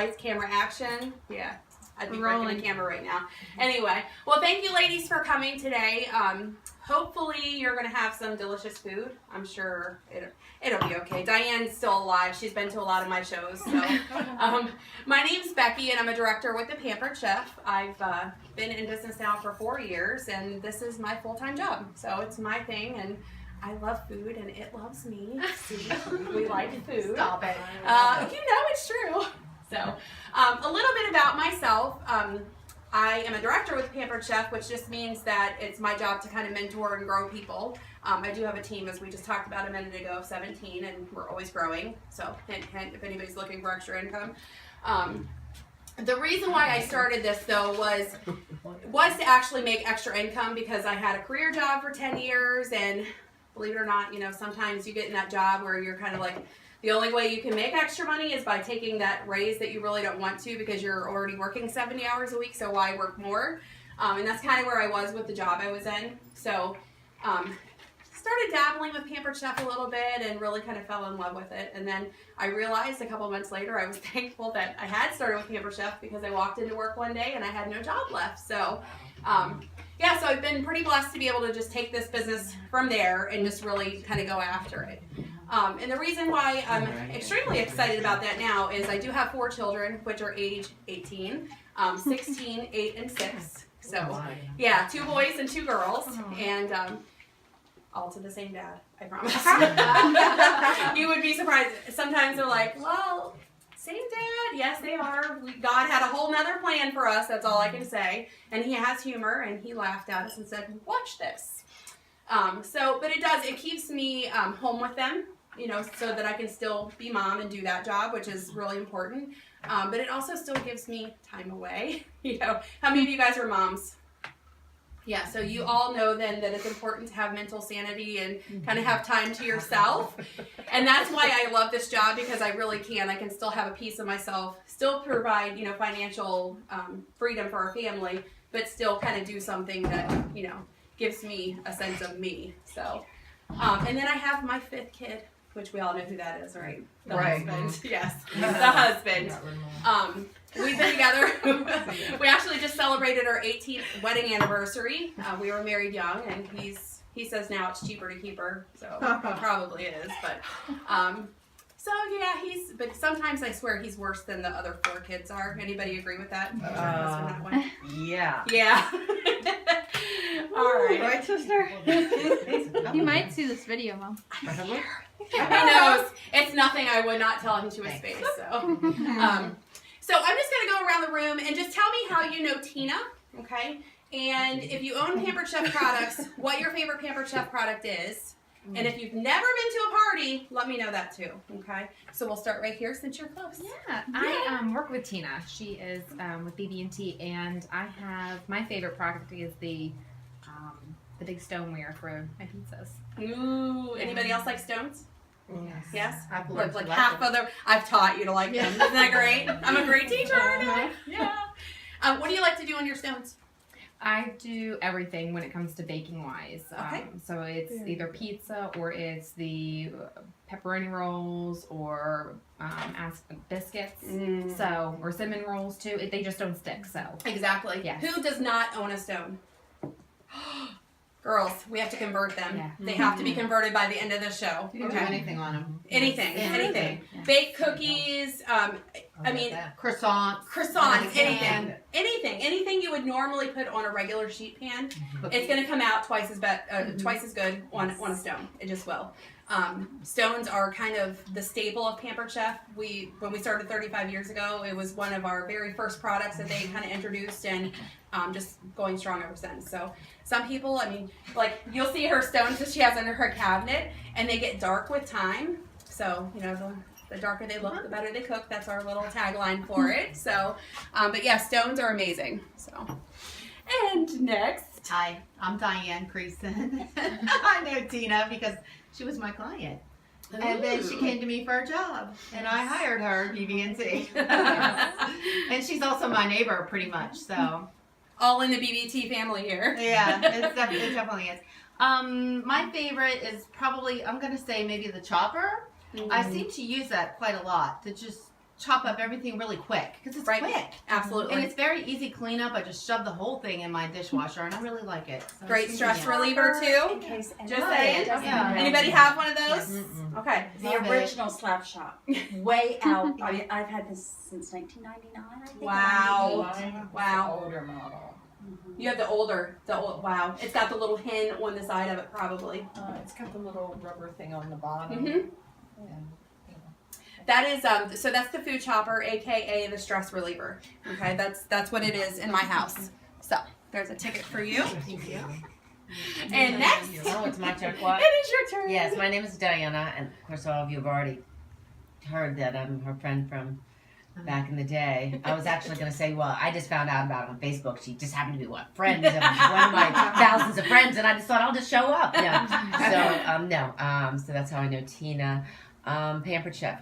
Lights, camera, action. Yeah, I'd be breaking the camera right now. Anyway, well, thank you ladies for coming today. Hopefully you're going to have some delicious food. I'm sure it'll be okay. Diane's still alive. She's been to a lot of my shows. So, my name's Becky, and I'm a director with the Pampered Chef. I've been in business now for 4 years, and this is my full-time job. So it's my thing, and I love food, and it loves me. See, we like food. Stop it. It's true. So, a little bit about myself. I am a director with Pampered Chef, which just means that it's my job to kind of mentor and grow people. I do have a team, as we just talked about a minute ago, of 17, and we're always growing. So, hint, hint, if anybody's looking for extra income. The reason why I started this, though, was to actually make extra income, because I had a career job for 10 years, and believe it or not, sometimes you get in that job where you're kind of like, the only way you can make extra money is by taking that raise that you really don't want to, because you're already working 70 hours a week, so why work more? And that's kind of where I was with the job I was in. So, started dabbling with Pampered Chef a little bit and really kind of fell in love with it. And then I realized a couple months later I was thankful that I had started with Pampered Chef, because I walked into work one day and I had no job left. So, so I've been pretty blessed to be able to just take this business from there and just really kind of go after it. And the reason why I'm extremely excited about that now is I do have 4 children, which are age 18, 16, 8, and 6. So, yeah, 2 boys and 2 girls, and all to the same dad, I promise. You would be surprised. Sometimes they're like, well, same dad. Yes, they are. God had a whole nother plan for us. That's all I can say. And he has humor, and he laughed at us and said, watch this. But it keeps me home with them, so that I can still be mom and do that job, which is really important. But it also still gives me time away. How many of you guys are moms? Yeah, so you all know then that it's important to have mental sanity and kind of have time to yourself. And that's why I love this job, because I really can. I can still have a piece of myself, still provide, financial freedom for our family, but still kind of do something that, gives me a sense of me. So, and then I have my 5th kid, which we all know who that is, right? The husband. Yes, the husband. We've been together. We actually just celebrated our 18th wedding anniversary. We were married young, and he says now it's cheaper to keep her, so it probably is. But but sometimes I swear he's worse than the other 4 kids are. Anybody agree with that? Yeah. Yeah. All right. Right, sister? You might see this video, Mom. He knows. It's nothing I would not tell him to his face. So I'm just going to go around the room and just tell me how you know Tina, okay? And if you own Pampered Chef products, what your favorite Pampered Chef product is. And if you've never been to a party, let me know that too, okay? So we'll start right here since you're close. Yeah, I work with Tina. She is with BB&T, and I have, my favorite product is the big stoneware for my pizzas. Ooh, anybody else like stones? Yes? I've Look, like half of them, I've taught you to like them. Isn't that great? I'm a great teacher, aren't I? Yeah. What do you like to do on your stones? I do everything when it comes to baking wise. Okay. So it's either pizza, or it's the pepperoni rolls, or biscuits. So, or cinnamon rolls too. They just don't stick. So exactly. Yes. Who does not own a stone? Girls, we have to convert them. Yeah. They have to be converted by the end of the show. You can do anything on them. Anything. Yeah. Baked cookies, Croissants. Anything you would normally put on a regular sheet pan, it's going to come out twice as good on a stone. It just will. Stones are kind of the staple of Pampered Chef. When we started 35 years ago, it was one of our very first products that they kind of introduced, and just going strong ever since. So some people, you'll see her stones that she has under her cabinet, and they get dark with time. So, the darker they look, the better they cook. That's our little tagline for it. So, but yeah, stones are amazing. So, and next. Hi, I'm Diane Creason. I know Tina because she was my client. And then she came to me for a job, and I hired her, BB&T. And she's also my neighbor, pretty much, so. All in the BB&T family here. Yeah, it definitely is. My favorite is probably, I'm going to say maybe the chopper. I seem to use that quite a lot to just chop up everything really quick because it's Right. quick. Absolutely. And it's very easy cleanup. I just shove the whole thing in my dishwasher, and I really like it. So Great it's stress convenient. reliever too. In case Just anybody saying. doesn't Yeah. know. Anybody have one of those? Mm-mm. Okay. The Love it. original Slap Shop, way out. I mean, I've had this since 1999. I think. Wow. Wow. Older model. You have the old. Wow. It's got the little hin on the side of it, probably. It's got the little rubber thing on the bottom. Mm-hmm. Yeah. That is so that's the food chopper, aka the stress reliever. Okay, that's what it is in my house. So there's a ticket for you. Thank you. And next, Oh, it's my turn. it What? is your turn. Yes, my name is Diana, and of course, all of you have already heard that I'm her friend from back in the day. I was actually going to say, well, I just found out about it on Facebook. She just happened to be friends of one of my thousands of friends, and I just thought I'll just show up. No, so that's how I know Tina. Pampered Chef.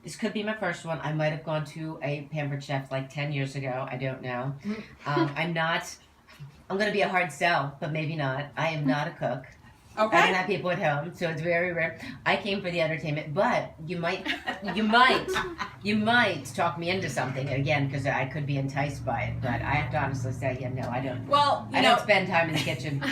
This could be my first one. I might have gone to a Pampered Chef like 10 years ago. I don't know. I'm going to be a hard sell, but maybe not. I am not a cook. I don't Okay. have people at home, so it's very rare. I came for the entertainment, but you might talk me into something again because I could be enticed by it. But I have to honestly say, yeah, no, I don't. Well, you I know, don't spend time in the kitchen.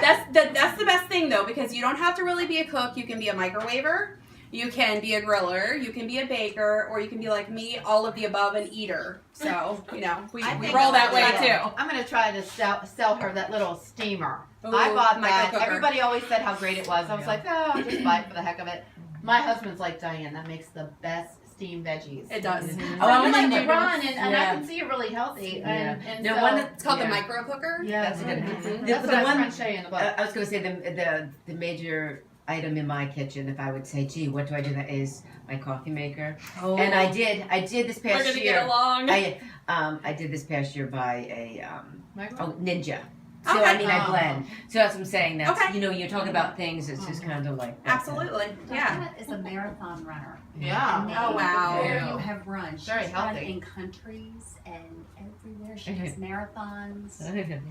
that's the best thing though, because you don't have to really be a cook. You can be a microwaver, you can be a griller, you can be a baker, or you can be like me, all of the above, an eater. So we I think roll I'm that way gonna try- too. I'm going to try to sell her that little steamer. Ooh, I bought micro that. cooker. Everybody always said how great it was. I was like, oh, I'll just buy it for the heck of it. My husband's like, Diane, that makes the best steamed veggies. It does. So Oh, I'm I'm like gonna to do run, and I Yeah. can see you're really healthy. Yeah. And No, so, one It's called Yeah. the micro cooker. yeah, That's a good. Mhm. That's The what I was one. trying to show you in the book. I was going to say the major item in my kitchen. If I would say, gee, what do I do? That is my coffee maker. Oh. And I did this We're past gonna year. get along. I did this past year by a Micro- Ninja. So Okay. I mean, I Oh. blend. So that's what I'm saying. That's Okay. you're talking about things. It's just kind of like that's it. Absolutely. Yeah. Diana is a marathon runner. Yeah. Oh, wow. Where you have run. She's Very run healthy. in countries and everywhere. She does marathons.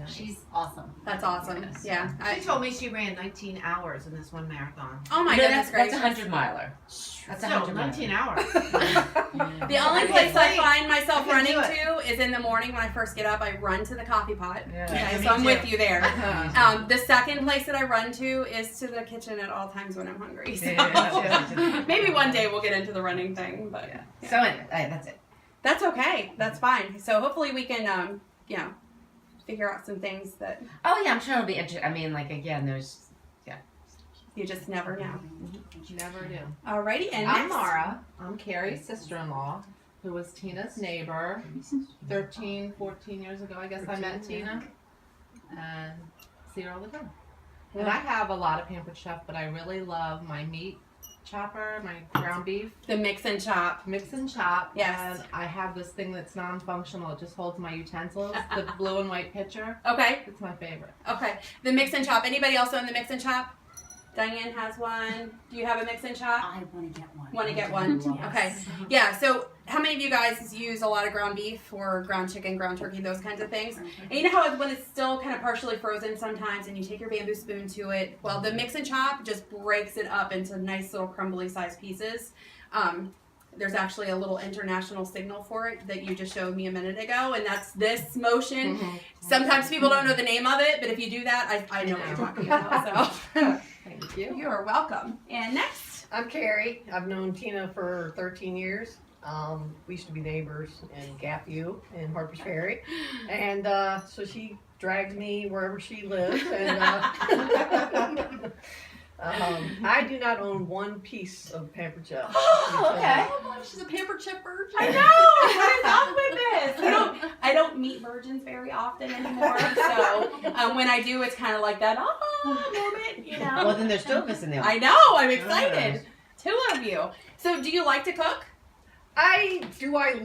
She's awesome. That's awesome. Yeah. She told me she ran 19 hours in this one marathon. Oh my No, goodness that's gracious. 100 miler. That's a So, 100 19 miler. hours. The only place I find myself I can running do to is in the morning when I first get up. I run to the coffee pot. Yeah. Okay, Me so I'm too. with you there. The second place that I run to is to the kitchen at all times when I'm hungry. So Yeah. maybe one day we'll get into the running thing, but So anyway, that's it. that's okay. That's fine. So hopefully we can, figure out some things that Oh yeah, I'm sure it'll be interesting. I mean, like again, there's you just never know. Never do. Alrighty, and I'm next. Mara. I'm Carrie's sister-in-law, who was Tina's neighbor 13, 14 years ago. I guess I met Tina and see her all the time. And I have a lot of Pampered Chef, but I really love my meat chopper, my ground beef, The mix and chop. mix and chop. Yes. And I have this thing that's non-functional. It just holds my utensils, the blue and white pitcher. Okay, It's my favorite. okay. The mix and chop. Anybody else own the mix and chop? Diane has one. Do you have a mix and chop? I want to get one. Want to get one? Yes. Okay. Yeah, so how many of you guys use a lot of ground beef or ground chicken, ground turkey, those kinds of things? And you know how when it's still kind of partially frozen sometimes and you take your bamboo spoon to it? Well, the mix and chop just breaks it up into nice little crumbly sized pieces. There's actually a little international signal for it that you just showed me a minute ago, and that's this motion. Sometimes people don't know the name of it, but if you do that, I know what you're talking about. So Thank you. you are welcome. And next. I'm Carrie. I've known Tina for 13 years. We used to be neighbors in Gap View in Harpers Ferry. And so she drags me wherever she lives. And I do not own one piece of Pampered Chef. Oh, okay. She's a pampered chip virgin. I know. What is up with this? I don't meet virgins very often anymore. So when I do, it's kind of like that moment, you know. well, then there's two of us in there. I know. I'm excited. Two of you. So do you like to cook? I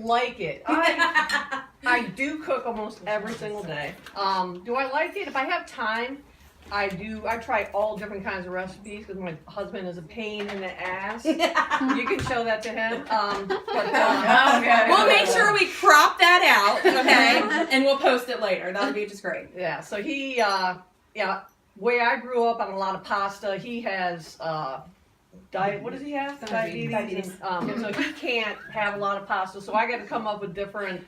like it. I do cook almost every single day. Do I like it? If I have time, I do. I try all different kinds of recipes because my husband is a pain in the ass. You can show that to him. We'll make sure we crop that out, okay? And we'll post it later. That'll be just great. Yeah. So he, way I grew up on a lot of pasta. He has what does he have? Diabetes. So he can't have a lot of pasta. So I got to come up with different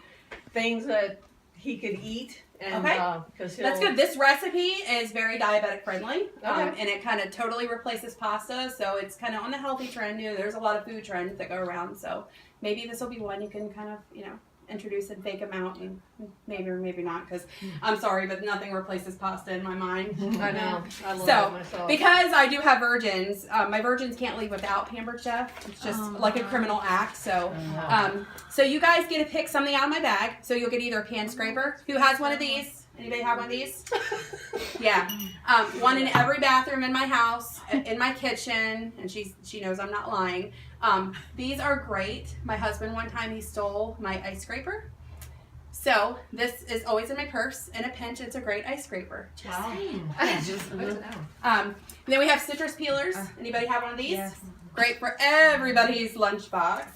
things that he could eat. And, Okay. Cause That's good. This recipe is very diabetic friendly, Okay. and it kind of totally replaces pasta, so it's kind of on the healthy trend. You know, there's a lot of food trends that go around, so maybe this will be one you can kind of, you know, introduce and fake them out, and maybe or maybe not, because I'm sorry, but nothing replaces pasta in my mind. I know. I love So, it myself. Because I do have virgins, my virgins can't leave without Pampered Chef. It's just like a criminal act. So, so you guys get to pick something out of my bag. So you'll get either a pan scraper. Who has one of these? Anybody have one of these? Yeah. One in every bathroom in my house, in my kitchen, and she knows I'm not lying. These are great. My husband one time he stole my ice scraper. So this is always in my purse. In a pinch, it's a great ice scraper. Wow. And then we have citrus peelers. Anybody have one of these? Yes. Great for everybody's lunchbox.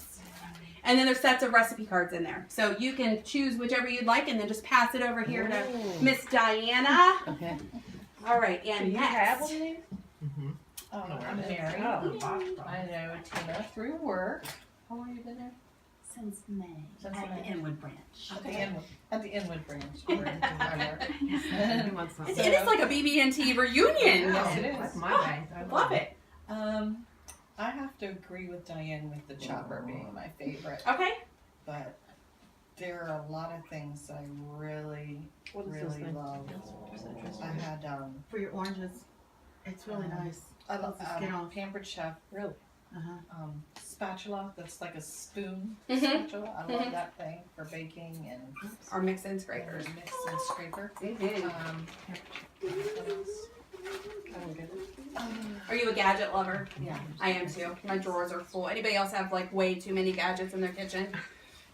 And then there's sets of recipe cards in there. So you can choose whichever you'd like and then just pass it over here to Miss Diana. Okay. All right, and Do you have next. one of these? I'm Mary. I know Tina through work. How long have you been there? Since May. Since At May. the Inwood branch. At the Inwood branch. Where I work. It is like a BB&T reunion. Yes, it is. That's my day. I love it. I have to agree with Diane with the chopper being my favorite, Okay. but there are a lot of things I really, What is this really thing? love. I had For your oranges. It's really nice. I love Lots of skin off. Pampered Chef Really? spatula that's like a spoon Mhm. spatula. I love that thing for baking and Our mix-in scrapers. mix and scraper. Mhm. What else? I don't get it. Are you a gadget lover? Yeah. I am too. My drawers are full. Anybody else have like way too many gadgets in their kitchen?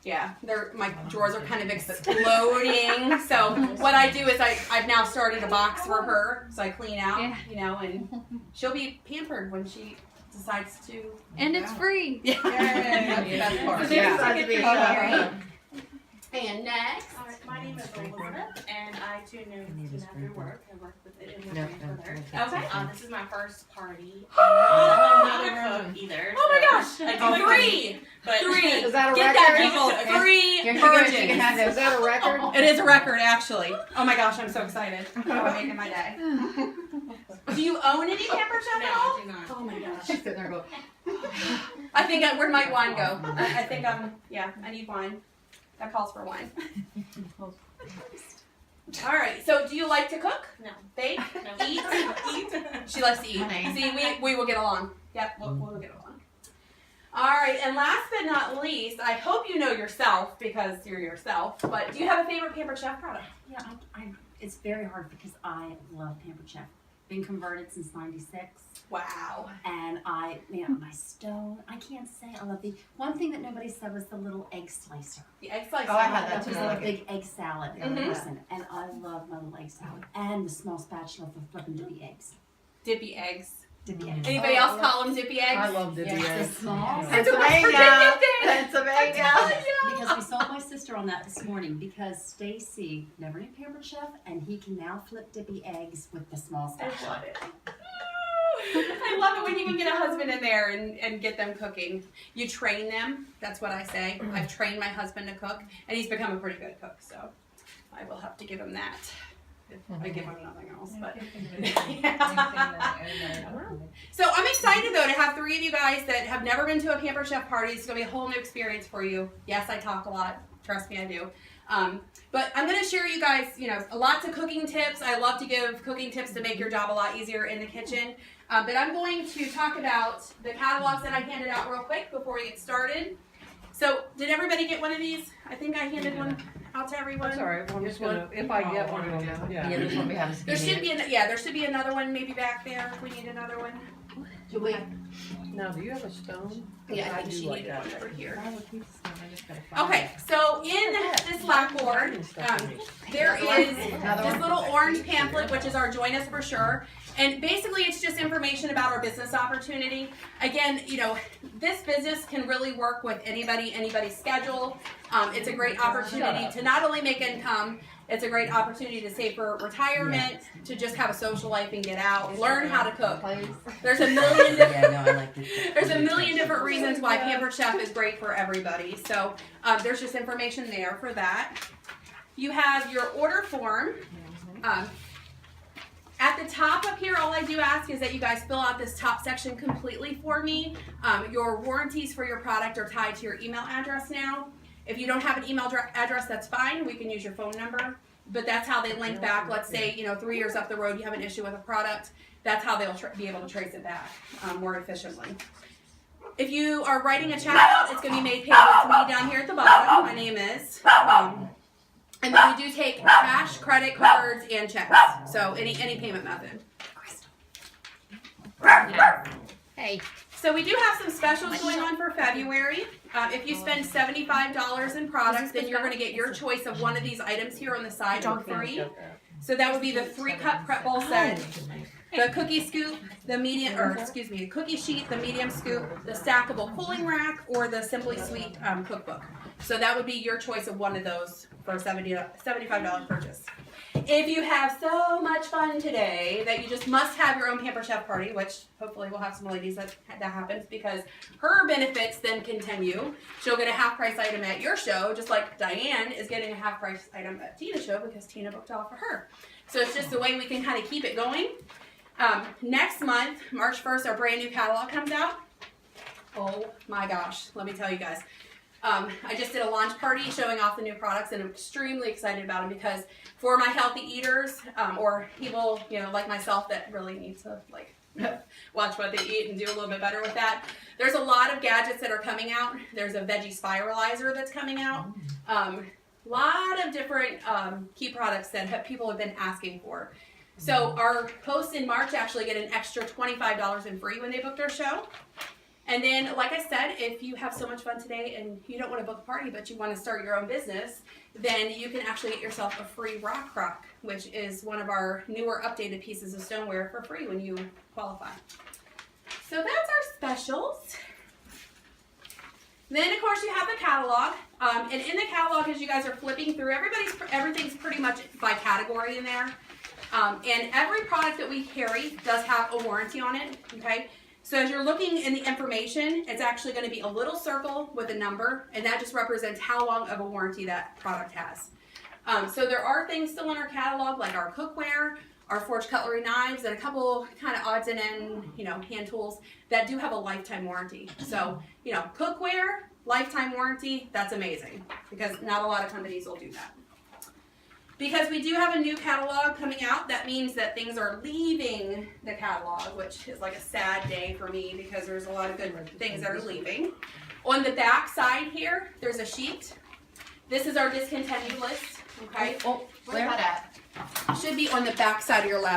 Yeah, my drawers are kind of exploding. So what I do is I've now started a box for her, so I clean out, Yeah. you know, and she'll be pampered when she decides to. And it's free. Yeah. That's the best part. Yeah. And next. Alright, my name is Elizabeth, and I too knew Tina through work. I worked with it in No, with her. Okay. This is my first party. I'm not a cook either. Oh my gosh! so I do like Three! but Three! Is that a Get record? that, people! Three Here, she can virgins! have Is this. that a record? It is a record, actually. Oh my gosh, I'm so excited. Oh, making my day. Do you own any Pampered Chef No, at all? I do not. Oh my gosh. She's sitting there going, I think where'd my wine go? I think I need wine. That calls for wine. All right. So, do you like to cook? No. Bake? No. Eat? Eat. She likes to eat. Honey. See, we will get along. Yep, we'll get along. All right. And last but not least, I hope you know yourself because you're yourself. But do you have a favorite Pampered Chef product? Yeah, it's very hard because I love Pampered Chef. Been converted since '96, Wow. and my stone. I can't say I love the one thing that nobody said was the little egg slicer. The egg slicer. Oh, I had that Which too. is like a big egg salad Mhm. person, and I love my little egg salad and the small spatula for flipping dippy eggs. Dippy eggs. Dippy eggs. Anybody else call them dippy eggs? I love Dippy Yes, eggs. the small. Pennsylvania. Pennsylvania. Because we sold my sister on that this morning because Stacy never knew Pampered Chef, and he can now flip dippy eggs with the small I spatula. love it. I love it when you can get a husband in there and get them cooking. You train them. That's what I say. I've trained my husband to cook, and he's become a pretty good cook. So I will have to give him that. If I give him nothing else, but so I'm excited though to have three of you guys that have never been to a Pampered Chef party. It's gonna be a whole new experience for you. Yes, I talk a lot. Trust me, I do. But I'm gonna share you guys, lots of cooking tips. I love to give cooking tips to make your job a lot easier in the kitchen. But I'm going to talk about the catalogs that I handed out real quick before we get started. So, did everybody get one of these? I think I handed one out to everyone. That's all right. I'm just gonna, if I get one of them, Yeah, yeah. this one we have is There should be there should be another one maybe back there if we need another one. Do we? Now, do you have a stone? Yeah, I do think she like needed that. one over here. I just gotta find Okay, so in this blackboard, there is this little orange pamphlet, which is our Join Us Brochure. And basically, it's just information about our business opportunity. Again, you know, this business can really work with anybody's schedule. It's a great opportunity to not only make income, it's a great opportunity to save for retirement, to just have a social life and get out, learn how to cook. There's a million Yeah, no, I like this. there's a million different reasons why Pampered Chef is great for everybody. So there's just information there for that. You have your order form. At the top up here, all I do ask is that you guys fill out this top section completely for me. Your warranties for your product are tied to your email address now. If you don't have an email address, that's fine. We can use your phone number. But that's how they link back. Let's say, you know, 3 years up the road, you have an issue with a product. That's how they'll be able to trace it back more efficiently. If you are writing a check out, it's going to be made payable to me down here at the bottom. My name is. And then we do take cash, credit cards, and checks. So any payment method. Hey. So we do have some specials going on for February. If you spend $75 in products, then you're going to get your choice of one of these items here on the side for free. So that would be the 3-cup prep bowl set, the cookie scoop, the cookie sheet, the medium scoop, the stackable cooling rack, or the Simply Sweet cookbook. So that would be your choice of one of those for a $75 purchase. If you have so much fun today that you just must have your own Pampered Chef party, which hopefully we'll have some ladies that happens, because her benefits then continue. She'll get a half price item at your show, just like Diane is getting a half price item at Tina's show because Tina booked off for her. So it's just a way we can kind of keep it going. Next month, March 1st, our brand new catalog comes out. Oh my gosh, let me tell you guys. I just did a launch party showing off the new products, and I'm extremely excited about them because for my healthy eaters, or people, you know, like myself that really need to like watch what they eat and do a little bit better with that. There's a lot of gadgets that are coming out. There's a veggie spiralizer that's coming out. Lot of different key products that people have been asking for. So our hosts in March actually get an extra $25 in free when they book their show. And then, like I said, if you have so much fun today and you don't want to book a party, but you want to start your own business, then you can actually get yourself a free rock crock, which is one of our newer updated pieces of stoneware for free when you qualify. So that's our specials. Then, of course, you have the catalog. And in the catalog, as you guys are flipping through, everything's pretty much by category in there. And every product that we carry does have a warranty on it, okay? So as you're looking in the information, it's actually going to be a little circle with a number, and that just represents how long of a warranty that product has. So there are things still in our catalog, like our cookware, our forged cutlery knives, and a couple kind of odds and ends, you know, hand tools that do have a lifetime warranty. So, you know, cookware, lifetime warranty, that's amazing because not a lot of companies will do that. Because we do have a new catalog coming out, that means that things are leaving the catalog, which is like a sad day for me because there's a lot of good things that are leaving. On the back side here, there's a sheet. This is our discontinued list, okay? Where's that at? Should be on the back side of your lap.